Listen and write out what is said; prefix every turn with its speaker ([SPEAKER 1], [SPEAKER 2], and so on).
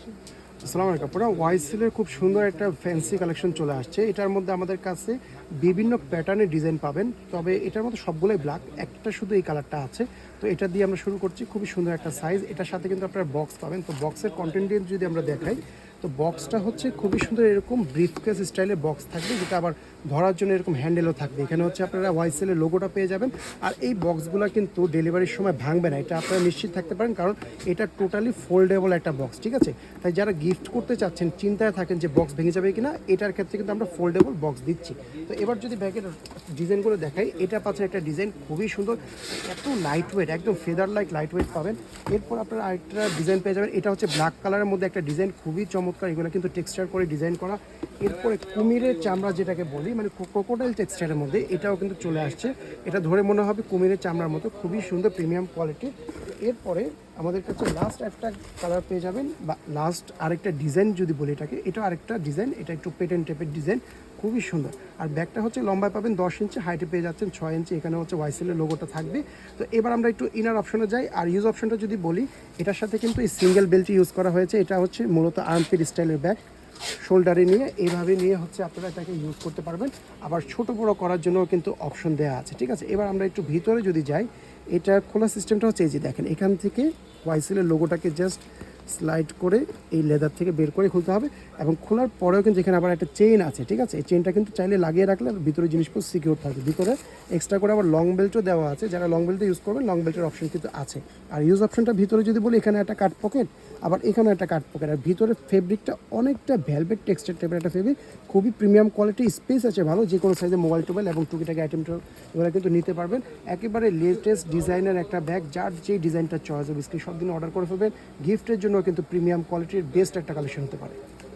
[SPEAKER 1] আসসালামু আলাইকুম। পুরো ওয়াইসিলের খুব সুন্দর একটা ফ্যান্সি কালেকশন চলে আসছে। এটার মধ্যে আমাদের কাছে বিভিন্ন প্যাটার্নের ডিজাইন পাবেন, তবে এটার মধ্যে সবগুলোই ব্ল্যাক, একটা শুধু এই কালারটা আছে। তো এটা দিয়ে আমরা শুরু করছি। খুবই সুন্দর একটা সাইজ। এটার সাথে কিন্তু আপনারা বক্স পাবেন। তো বক্সের কন্টেন্ট যদি আমরা দেখাই, তো বক্সটা হচ্ছে খুবই সুন্দর, এরকম ব্রিফকেস স্টাইলের বক্স থাকবে, যেটা আবার ধরার জন্য এরকম হ্যান্ডেলও থাকবে। এখানে হচ্ছে আপনারা ওয়াইসেলের লোগোটা পেয়ে যাবেন। আর এই বক্সগুলো কিন্তু ডেলিভারির সময় ভাঙবে না, এটা আপনারা নিশ্চিত থাকতে পারেন, কারণ এটা টোটালি ফোল্ডেবল একটা বক্স, ঠিক আছে? তাই যারা গিফট করতে চাচ্ছেন, চিন্তায় থাকেন যে বক্স ভেঙে যাবে কিনা, এটার ক্ষেত্রে কিন্তু আমরা ফোল্ডেবল বক্স দিচ্ছি। তো এবার যদি ব্যাগের ডিজাইনগুলো দেখাই, এটা পাচ্ছেন একটা ডিজাইন খুবই সুন্দর, এত লাইট ওয়েট, একদম ফেদার লাইট ওয়েট পাবেন। এরপর আপনারা আরেকটা ডিজাইন পেয়ে যাবেন, এটা হচ্ছে ব্ল্যাক কালারের মধ্যে একটা ডিজাইন, খুবই চমৎকার। এগুলো কিন্তু টেক্সচার করে ডিজাইন করা। এরপরে কুমিরের চামড়া যেটাকে বলি, মানে ক্রোকোডাইল টেক্সচারের মধ্যে, এটাও কিন্তু চলে আসছে। এটা ধরে মনে হবে কুমিরের চামড়ার মতো, খুবই সুন্দর প্রিমিয়াম কোয়ালিটি। এরপরে আমাদের কাছে লাস্ট একটা কালার পেয়ে যাবেন, বা লাস্ট আরেকটা ডিজাইন যদি বলি এটাকে, এটা আরেকটা ডিজাইন, এটা একটু পেটেন্ট টাইপের ডিজাইন, খুবই সুন্দর। আর ব্যাগটা হচ্ছে লম্বায় পাবেন 10 ইঞ্চি, হাইটে পেয়ে যাচ্ছেন 6 ইঞ্চি। এখানে হচ্ছে ওয়াইসেলের লোগোটা থাকবে। তো এবার আমরা একটু ইনার অপশনে যাই। আর ইউজ অপশনটা যদি বলি, এটার সাথে কিন্তু এই সিঙ্গেল বেল্টটি ইউজ করা হয়েছে। এটা হচ্ছে মূলত আর্মপিট স্টাইলের ব্যাগ, শোল্ডারে নিয়ে এইভাবে নিয়ে হচ্ছে আপনারা এটাকে ইউজ করতে পারবেন। আবার ছোট বড় করার জন্য কিন্তু অপশন দেওয়া আছে, ঠিক আছে? এবার আমরা একটু ভিতরে যদি যাই, এটা খোলা সিস্টেমটা হচ্ছে এই যে দেখেন, এখান থেকে ওয়াইসেলের লোগোটাকে জাস্ট স্লাইড করে এই লেদার থেকে বের করে খুলতে হবে। এবং খোলার পরেও কিন্তু এখানে আবার একটা চেইন আছে, ঠিক আছে? এই চেইনটা কিন্তু চাইলে লাগিয়ে রাখলে ভিতরে জিনিসপত্র সিকিউর থাকবে। ভিতরে এক্সট্রা করে আবার লং বেল্টও দেওয়া আছে, যারা লং বেল্টে ইউজ করবেন লং বেল্টের অপশন কিন্তু আছে। আর ইউজ অপশনটা ভিতরে যদি বলি, এখানে একটা কাট পকেট, আবার এখানে একটা কাট পকেট। আর ভিতরে ফেব্রিকটা অনেকটা ভেলভেট টেক্সচার টাইপের একটা ফেব্রিক, খুবই প্রিমিয়াম কোয়ালিটি, স্পেস আছে ভালো, যে কোনো সাইজে মোবাইল টোবাইল এবং টুকিটাকি আইটেমটা এগুলো কিন্তু নিতে পারবেন। একেবারে লেটেস্ট ডিজাইনের একটা ব্যাগ, যার যে ডিজাইনটা চয়েস হবে স্ক্রিনশট দিন অর্ডার করে ফেলবেন। গিফটের জন্য কিন্তু প্রিমিয়াম কোয়ালিটির বেস্ট একটা কালেকশন হতে পারে।